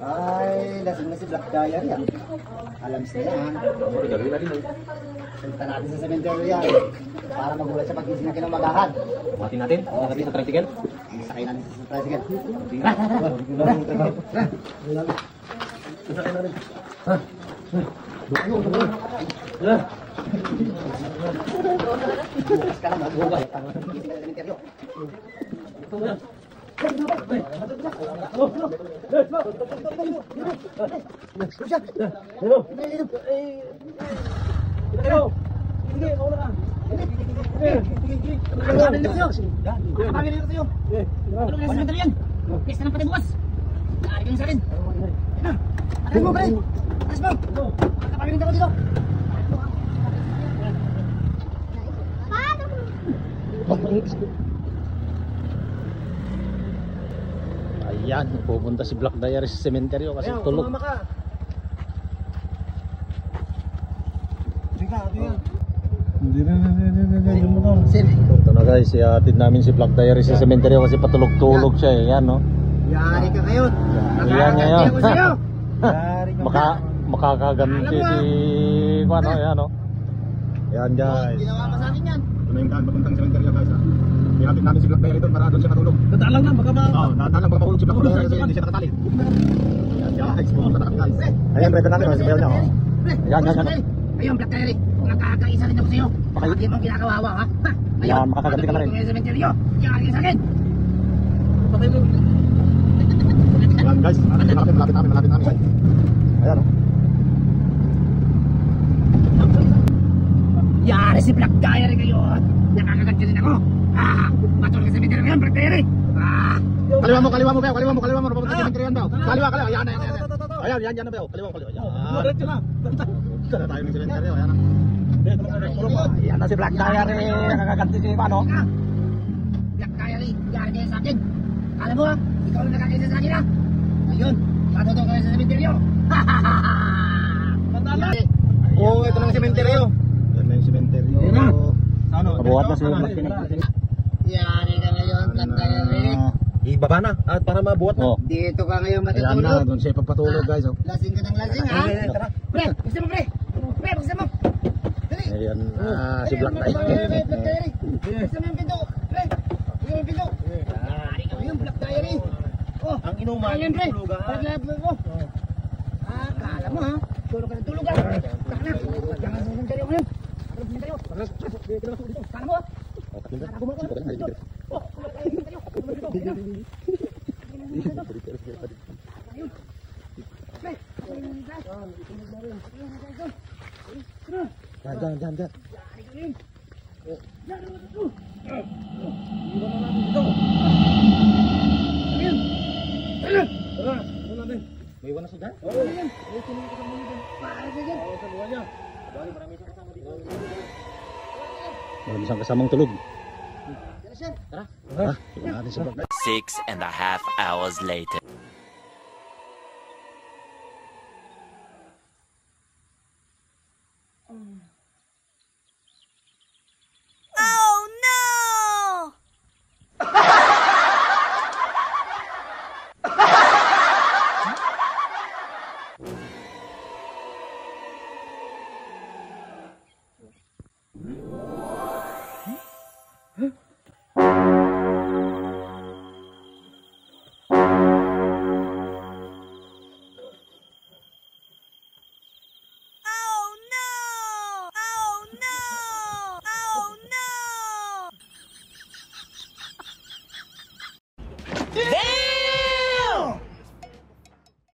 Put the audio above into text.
Ay, lasing na si Black Diary yan. Alam siya yan. Salita natin sa sementeryo yan. Para magulat siya pag-gising na kinamagahan. Buhatin natin. Ang natin sa tricycle. Sakay natin sa tricycle. Sakay natin. Bukas ka lang mag-uway. Gising ka sa sementeryo. Ayan, pupunta si Black Diary sa sementeryo kasi tulog. Ito na guys, ihatid namin si Black Diary sa sementeryo kasi patulog-tulog siya eh. Yan no. Yari ka ngayon. Yan ngayon. Makakaganti si ano, yan no. Yan guys. Ginawa mo sa akin yan. Ito na yung daan papuntang sementeryo guys ha. Ihatid namin si Black Diary doon para doon siya katulog. Dadaan lang baka ba? Oo, dadaan lang baka mahulog si Black Diary kasi hindi siya nakatali. Yan guys, pupunta na kami guys. Ayan, reto natin si Bel niya. Yan. Ayun, Black Diary. Nakakaisa rin ako sa'yo. Bakit mo ginagawa ha? Yan, makakaganti ka na rin. Sa sementeryo. Yari ka sa akin. Ayan guys, malapit namin. Ayan o. Yari si Black Diary ngayon. Nakakaganti rin ako. Matulog sa sementeryo ngayon, Black Diary. Kaliwa mo, Bel. Kaliwa mo. Papunta sa sementeryo yan, Bel. Kaliwa. Ayan. Ayan na, Bel. Kaliwa mo. Ayan. Ito na tayo ng sementeryo. Ayan na. Yan na si Black Diary, nakakaganti si ano. Black Diary, yari kayo sa akin. Alam mo ikaw lang nakakaisa sa akin ha. Ngayon, matutong kayo sa sementeryo. Oo, ito na ang sementeryo. Yan na yung sementeryo. Pabuhat na si Black Diary. Yari ka ngayon, Black Diary. Ibaba na at para mabuhat na. Dito ka ngayon Ayan na, matutulog. doon siya papatulog guys. Lasing ka ng lasing ha. Pre, buksan mo pre. Pre, buksan mo. Dali. Ayan na si Black Diary. Black Diary. Buksan mo yung pinto. Pre, buksan mo yung pinto. Yari ka ngayon, Black Diary. Oh, Ang inuman, ayun pre. tulugan. Paglaban mo. Kala mo ha. Tulog ka ng tulog ha. Taka na. Jangan sa sementeryo ngayon. Tulog sa sementeryo. Kala mo ha. Jangan. May iwan na sudan? Marami siyang kasamang tulog. Tara. 6.5 hours later.